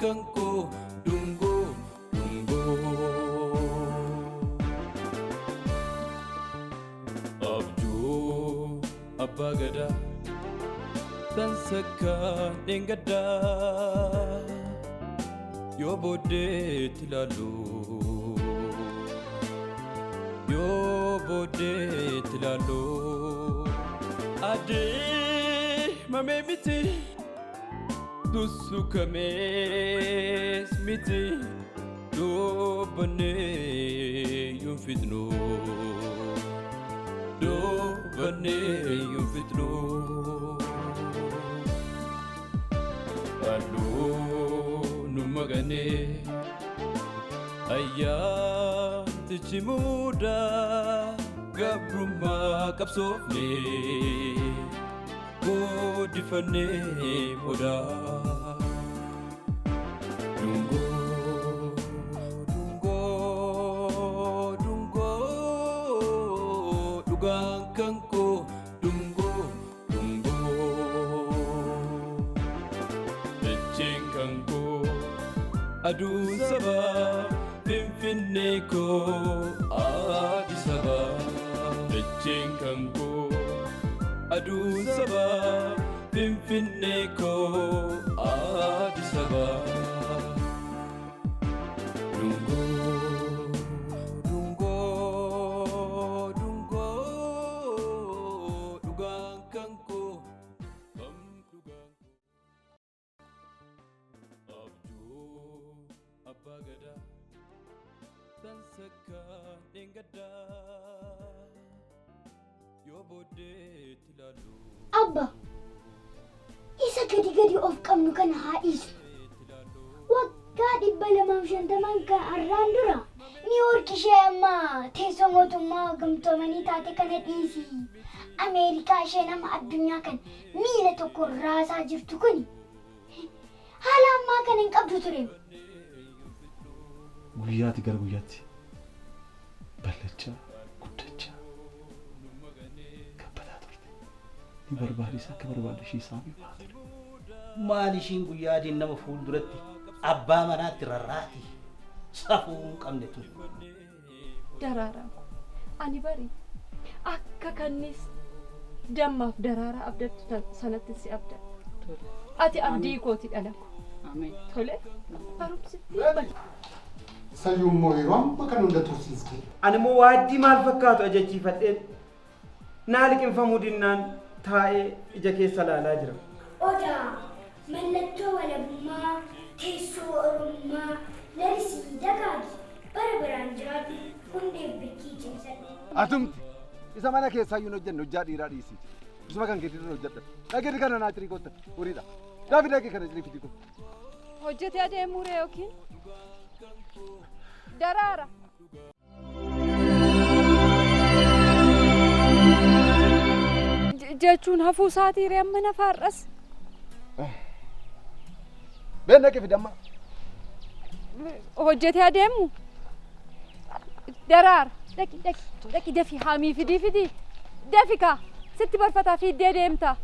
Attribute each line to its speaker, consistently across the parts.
Speaker 1: kanko dungoo abjuu abbaa gadaa sansakka dhengaddaa yoo booddeetti ilaalu yoo booddeetti ilaalu adii mamee miti Tusukames miti dobane yufitno Allo numagane ayyan tichimuda gabruma kapsofne Godifane moda Dungo Dugang kanko Dungo Echeng kanko Adun saba Pinfinne ko Adisaba Echeng kanko Adun saba Pinfinne ko Adisaba Dungo Dugang kanko Dugang Abjuu abbaa gadaa sansakka dhengaddaa yoo booddeetti ilaalu
Speaker 2: Abba, isa gadi of qabnu kana haa dhiisu. Waggaa 250 kan arraan dura Niiwoork ishee amma teessoo mootummaa gamtoomanii taate kana dhiisi. Ameerikaa ishee nama addunyaa kan miila tokko raasaa jirtu kuni haala ammaa kan hin qabdu ture.
Speaker 3: Guyyaatti gara guyyaatti ballachaa guddachaa kabbataa turte. Ni barbaadisa akka barbaadishii isaanii baate.
Speaker 4: Maal ishiin guyyaatiin nama fuulduratti abbaa manaatti rarraati safuu hin qabne ture.
Speaker 5: Daraaraa ani bari akka kannis dammaaf daraaraa abdattu sanatti si abda. Ati abdii kooti dhalako.
Speaker 6: Ameen.
Speaker 5: Tole barumsitti bali.
Speaker 7: Sayyummoo yeroo amma kan hunda tursiiske.
Speaker 8: Ani moo waaddii maal fakkaatu ajachiifadheen naa liqinfamuu dinnaan taa'ee ija keessa laalaa jira.
Speaker 2: Odaa mallattoo walabummaa teessoo oromummaa larisii dagaagi bara biraan jiraatu hundee bikkii cimsadhe.
Speaker 7: Atumti isa mana keessaa yuun hojjanne hojjaa dhiiraa dhiisiiti. Isuma kan keetiin hojjadha. Dhageeti kana naa cirii kotta horiidha. Gaafi dhagee kana cirii fidii kotta.
Speaker 5: Hojjetee adeemuu yookiin daraara. Jechuun hafuu isaatii reemma nafaarras.
Speaker 7: Been dhaqee fidamma.
Speaker 5: Hojjetee adeemu. Daraara. Dhaqi dafi haamii fidii. Dafi kaa sitti barfataa fiiddee deemta.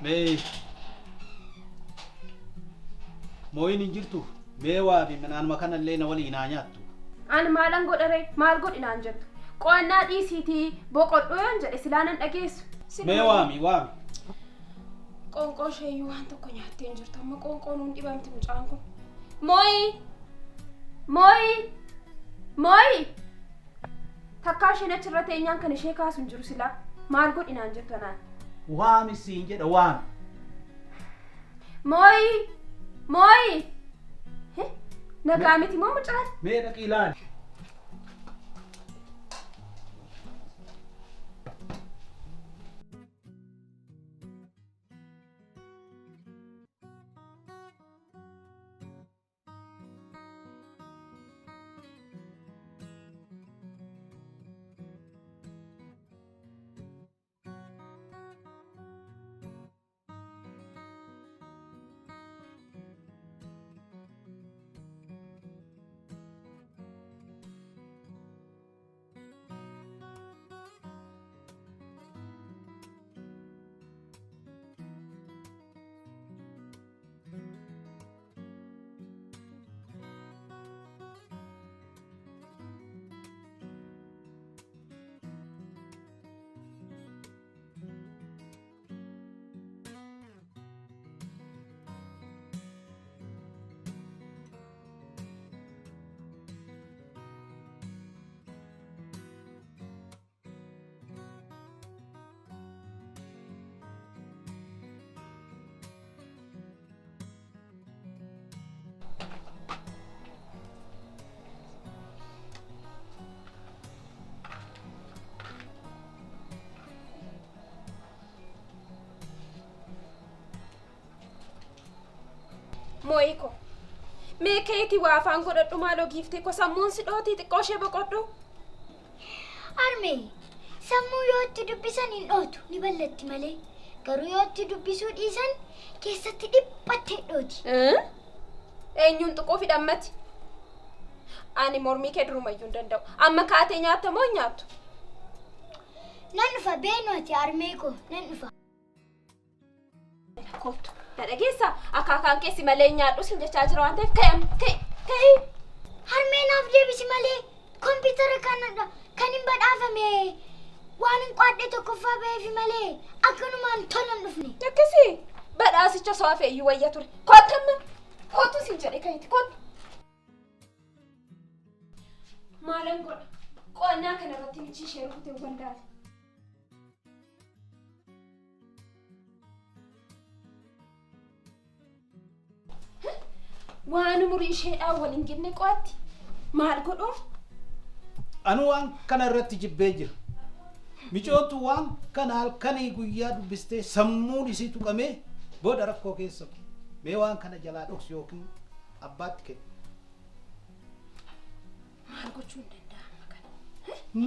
Speaker 4: Mee mooyin hin jirtu mee waa fi minaan makanallee na waliin haa nyaattu.
Speaker 9: An maalan godhare maal godhinaan jirtu
Speaker 6: qo'annaa dhiisiitii boqodhoo yoon jedhe silaanan dhageessu.
Speaker 4: Mee waami.
Speaker 6: Qoonqoo sheeyyuu waan tokko nyaattee hin jirtu amma qoonqoon hundi dhibamti mucaan kun. Mooyi! Takkaa isheen achirra teenyaan kan ishee kaasu hin jiru silaa maal godhinaan jirtu anaan.
Speaker 4: Waami siin jedha waami.
Speaker 6: Mooyi! Nagaa miti moo mucaan?
Speaker 4: Mee dhaqi ilaali.
Speaker 6: Mooyiko. Mee keetii waa afaan godhadhu maaloo giiftee ko sammuun si dhootii xiqqoo ishee boqodhu.
Speaker 2: Armee sammuu yoo itti dubbisan hin dhootu ni ballatti malee garuu yoo itti dubbisuu dhiisan keessatti dhiphattee dhooti.
Speaker 6: Eenyuun xiqqoo fidhammati. Ani mormii kee durumayyuu hin danda'u. Amma kaatee nyaatta moo nyaattu?
Speaker 2: Nan dhufa beenuati armee ko nan dhufa.
Speaker 6: Kottu. Dhageessa akaakaan keessi malee nyaadhu sin jechaa jira waan ta'eef ka'e.
Speaker 2: Harmee naaf deebisi malee kompiitara kan hin badhaafame waan hin qaadde tokkoffaa ba'eefi malee akkanumaan tolan dhufne.
Speaker 6: Akkasii badhaasicha soofee iyyuu wayya ture. Kottu sin jedhe ka'eeti kottu. Maalan godha qo'annaa kanarratti michi ishee rukutee waldaale. Waan umurii isheedhaan waliin genne qo'atti maal godhu?
Speaker 4: Anu waan kana irratti jibbee jira. Michootu waan kana halkanii guyyaa dubbistee sammuun isii tuqamee booda rakkoo keessa mee waan kana jalaa dhoksu yookiin abbaatti kennu.
Speaker 6: Maal gochuu hin danda'amu kana?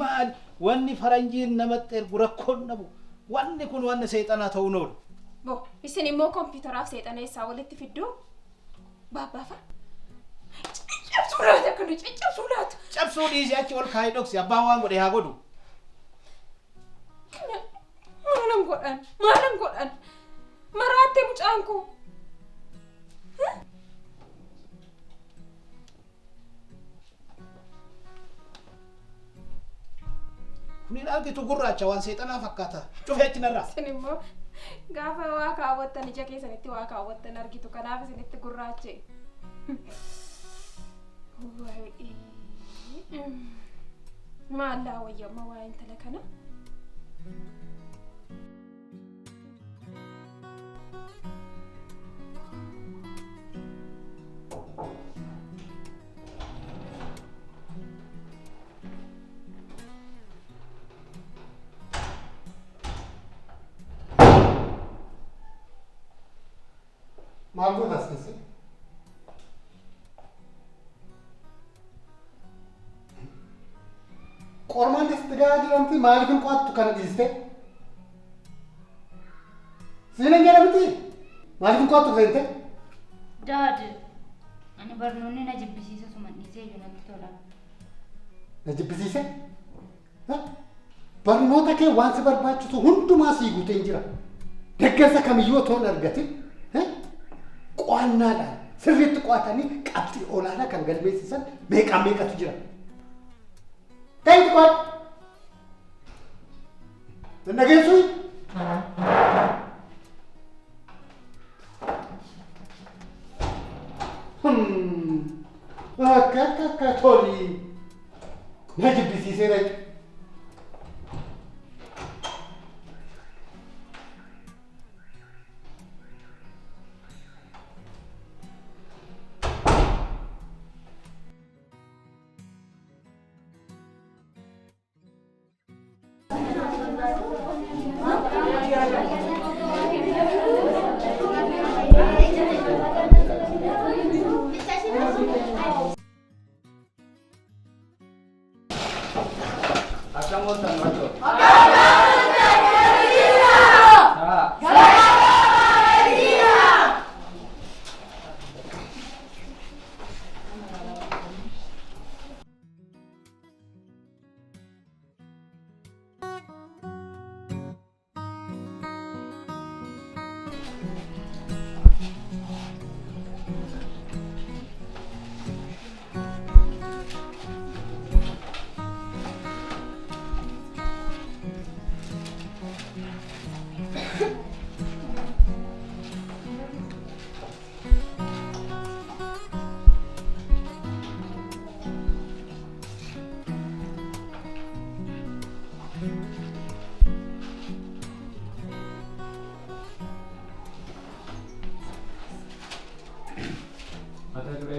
Speaker 4: Maal wanni faranjiin namatti ergu rakkoon dhabu wanni kun wanni seexanaa ta'uu noolu.
Speaker 6: Bo isin immoo kompiitaraaf seexana isaa walitti fidduu? Baabafa. Cabsuulaata kun cabsuulaata.
Speaker 4: Cabsuu dhiisii achi ol kaayee dhoksi abbaan waan godhe haa godhu.
Speaker 6: Maalan godhan. Maraattee mucaan koo.
Speaker 4: Kuni argitu gurraacha waan seexanaa fakkaata. Cufee achi narraa.
Speaker 6: Isin immoo gaafa waa kaawwattan ija keessanitti waa kaawwattan argitu kanaaf isinitti gurraache. Maallaa wayyamma waa intala kana.
Speaker 7: Maal gootas keessa? Qormaan keessatti gahaa jiramti maaliif hin qo'attu kana dhiiste? Siinan jedhamti maaliif hin qo'attu seente?
Speaker 9: Dad, ani barnoonni na jibbisiisa suma dhiisee iyyuu natti tola.
Speaker 7: Na jibbisiise? Barnoota kee waan si barbaachisu hundumaa sii guuteen jira. Deeggarsa kamiyyuu otoo hin argatin qo'annaadhaan sirriitti qo'atanii qabxii olaanaa kan galmeessisan meeqatu jira. Ta'inti qo'adhu
Speaker 4: Nageessu. Akka toli. Na jibbisiisee rek.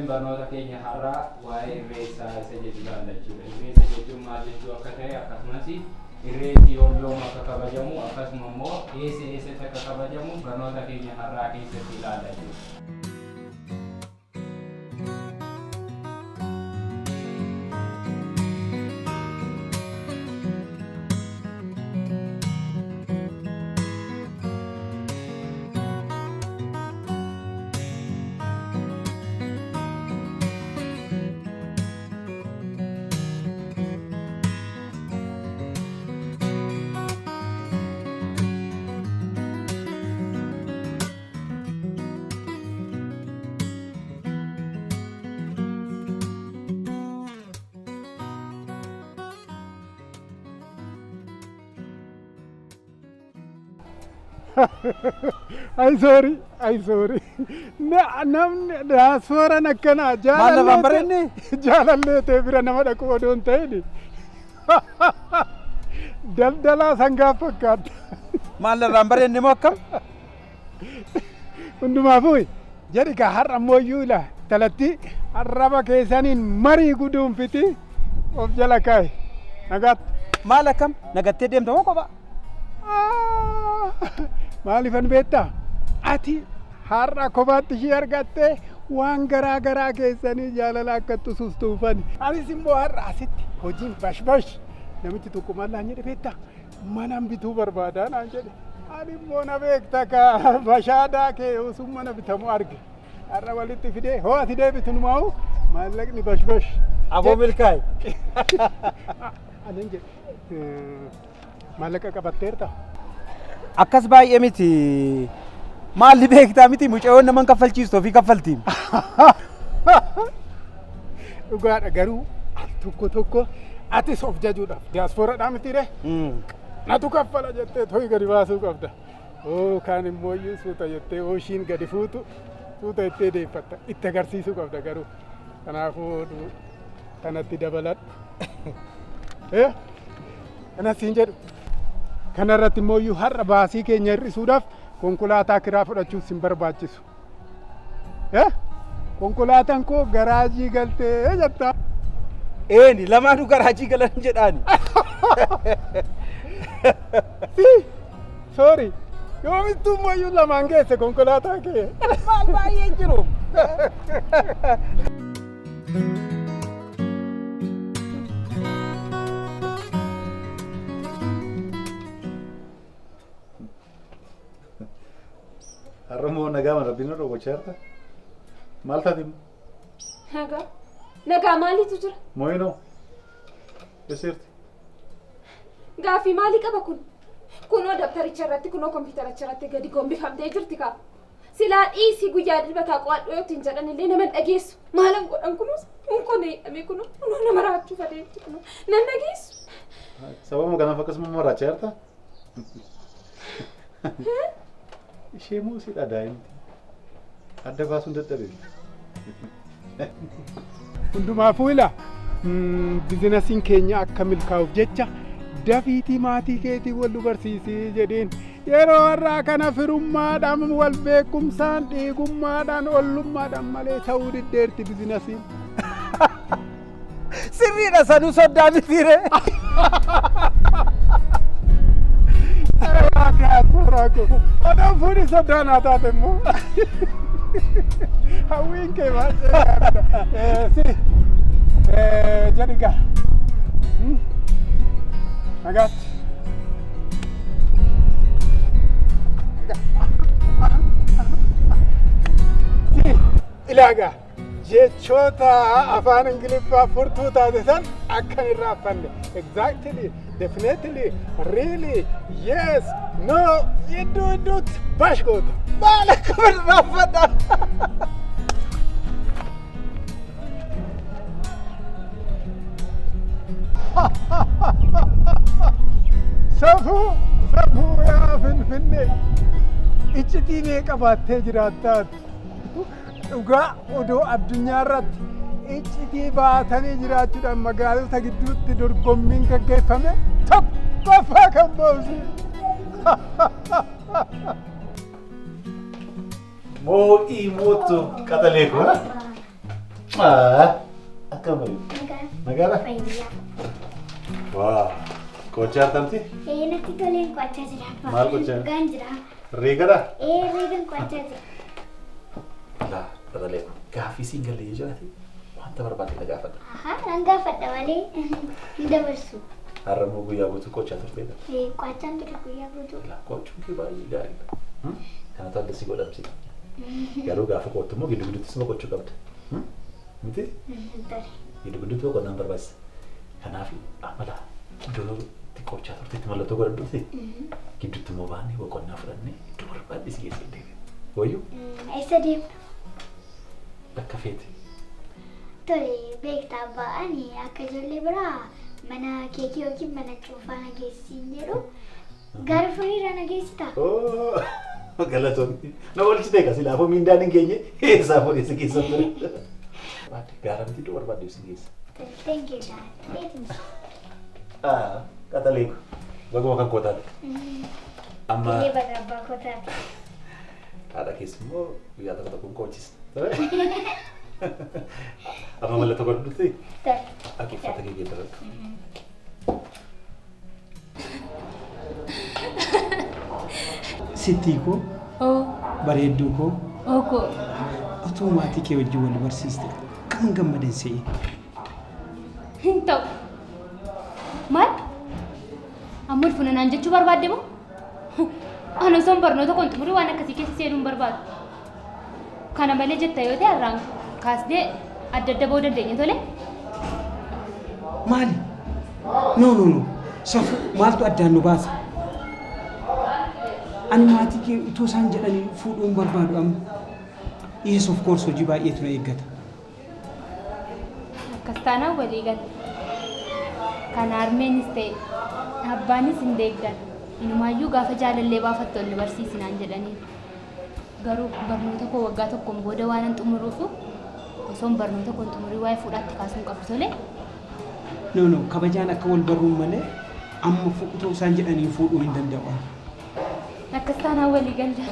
Speaker 8: barnoota keenya har'aa waa'ee irreessaa isa jedhu ilaallachuudha. Irreessa jechuun maal jechuu akka ta'e akkasumas irreessi yoom akka kabajamu akkasuma immoo eessatti akka kabajamu barnoota keenya har'aa keessatti ilaallachuudha.
Speaker 4: I'm sorry. Nam diaspora nakkana jaalallee bira nama dhaqu odoon ta'ini. Daldalaa sangaa fakkaata.
Speaker 7: Maal irraan bareenni moo akkam?
Speaker 4: Hundumaafuu jedhi ka har'a mooyyuu ila talatti arraba keessaniin marii guduun fiti of jala kaa'e. Nagaatti.
Speaker 7: Maal akkam? Nagattee deemta moo kophaa?
Speaker 4: Maalifan beektaa? Ati har'a kophaatti ishee argattee waan garaa keessanii jaalala akka tusuufani. Anis immoo har'a asitti hojiin bash namichi tokko mallaan jedhe beektaa? Mana bituu barbaadaa naan jedhe. Ani immoo na beekta ka bashaadaa kee osoo mana bitamu arge. Har'a walitti fidee hoo ati deebitu numaa'u maallaqni bash.
Speaker 7: Aboo milkaa'e.
Speaker 4: Ani jedhe maallaqa qabatteerta?
Speaker 7: Akkas baay'ee miti. Maalli beektaa miti mucayyoon naman kaffalchiistu ofii kaffaltiin.
Speaker 4: Dhugaadha garuu tokko atis of jajuudhaaf diyaasporaadhaa mitiire. Natu kaffala jettee to'i gadi baasuu qabda. Kaan immoo iyyuu suuta jettee ishiin gadi fuutu suuta jettee deeffatta. Itti agarsiisuu qabda garuu. Kanaafuu kanatti dabaladhu. Kanas siin jedhu. Kanarratti immoo iyyuu har'a baasii keenya hir'isuudhaaf konkolaataa kiraa fudhachuus hin barbaachisu. Konkolaataan koo garaajii galtee jetta.
Speaker 7: Eeni lamaanuu garaajii galan jedhaani.
Speaker 4: Sorry. Yoomittuu immoo iyyuu lamaan geesse konkolaataa kee.
Speaker 7: Maal baay'ee jiru.
Speaker 4: Har'ammoo nagaa rabbiin irra gochaarta. Maal taatimu?
Speaker 6: Nagaa maaliitu jira?
Speaker 4: Mooyinoo. Eessirti?
Speaker 6: Gaaffii maalii qaba kun? Kunoo dabtaricha irratti kunoo kompiitaricha irratti gadi gombifamtee jirti kaa. Silaa dhiisii guyyaa dilbataa qo'adhu yoo ittiin jedhan illee nama dhageessu. Maalan godhan kunuus kun eedhame kunoo nama raachuu fadeetti kunoo nan dhageessu.
Speaker 4: Sababuma kanaaf akkasuma maraachaa jirta?
Speaker 7: Ishee muusidha daa'imti. Adda baasuun dadhabe.
Speaker 10: Hundumaafuu ila bizinasiin keenya akka milkaa'uuf jecha dafiitii maatii keetii wal barsiisii jedheen yeroo har'aa kana firummaadhaan wal beekumsaan dhiigummaadhaan ollummaadhaan malee ta'uu diddeerti bizinasiin.
Speaker 4: Sirriidha sanuu soddaa mitiire.
Speaker 10: Odaan fuudhi soddaan haa taate immoo. Hawwiin kee baay'ee si jedhi gaa. Nagaatti. Ilaagaa jechoota afaan Ingiliffaa furtuu taate san akkan irraa affanne. Exactly, definitely, really, yes, no, idduutti bash goota.
Speaker 4: Maal akkuma irraa affadha?
Speaker 10: Safuu yaa Finfinnee iccitii meeqa baattee jiraattaa? Dhugaa odoo addunyaa irratti iccitii baatanii jiraachuudhaan magaalota gidduutti dorgommiin gaggeeffame tokkoffaa kan ba'usi.
Speaker 7: Moo'ii mootu qaxalee kun akka bareedu. Nagaadha? Waa qochaa argamti?
Speaker 2: Natti toleen qo'achaa jira.
Speaker 7: Maal qochaa?
Speaker 2: Dhugaan jira.
Speaker 7: Riigadha?
Speaker 2: Riigan qo'achaa jira.
Speaker 7: Laa qaxalee kun gaaffii siin galee jiraate wanta barbaade na gaafadha.
Speaker 2: Nan gaafadha malee hin dabarsu.
Speaker 7: Har'a immoo guyyaa guutuu qochaa turteedha.
Speaker 2: Qo'achaan ture guyyaa guutuu.
Speaker 7: Qochuun kee baay'ee gaariidha. Kanatu adda si godhamsi. Garuu gaafa qottu immoo giddu gidduutti sima qochuu qabda. Miti? Giddu gidduutti boqonnaan barbaachisa. Kanaaf amala iddoo qochaa turteetti mallattoo godhadhuuti. Gidduutti immoo baanee boqonnaa fudhannee iddoo barbaadde si geessee deebiin. Wayyuu?
Speaker 2: Eessa deemna?
Speaker 7: Bakka feete.
Speaker 2: Tole beektaa ba'anii akka ijoollee biraa mana keekii yookiin mana cuunfaa na geessiin jedhu gara firiirra na geessitaa?
Speaker 7: Galatoonni. Na oolchite egaa silaafuu miindaan hin geenye eessaa fuudhee si keessa ture. Gaara miti iddoo barbaadde si geessa.
Speaker 2: Thank you, Dad.
Speaker 7: Qaxalee ko. Baguma kan kootaati. Amma.
Speaker 2: Illee baga abbaa kootaati.
Speaker 7: Haadha keessa immoo guyyaa tokko tokkoon qochisa. Amma mallattoo godhutti. Akka uffata kee geeddaradhu.
Speaker 3: Sittii koo bareedduu koo otoo maatii kee wajjin wal barsiiste kan gammadan se'e.
Speaker 9: Hin ta'u. Maal? Amma ulfinaan jechuu barbaadde moo? Ani osoo barnoota kun xumurii waan akkasii keessa seenuun barbaadu. Kana malee jetta yoo ta'e har'aan kaasnee adda adda ba'uu dandeenya tole?
Speaker 3: Maali? No. Safuu maaltu addaan nu baasa? Ani maatii kee utoo isaan jedhanii fuudhuun barbaadu amma. Yes, of course, hojii baay'eetu na eeggata.
Speaker 9: Akkas taanaan walii gala. Kan harmeenis ta'e abbaanis hin deeggan. Inumaayyuu gaafa jaalallee baafattoonni barsiisinaan jedhanii. Garuu barnoota koo waggaa tokkoon booda waan an xumuruufu osoon barnoota koon xumurii waa'ee fuudhaatti kaasuun qabu tolee?
Speaker 3: No, kabajaan akka wal barruun malee amma utoo isaan jedhanii fuudhuu hin danda'u.
Speaker 9: Akkas taanaan walii gala.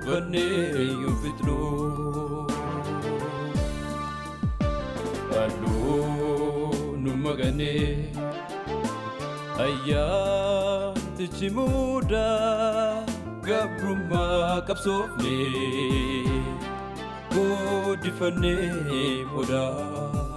Speaker 1: Ufannee yoo fitnoo halluu nu maganee ayyaantichi muudaa gabrummaa qabsoofnee guddifannee mudaa.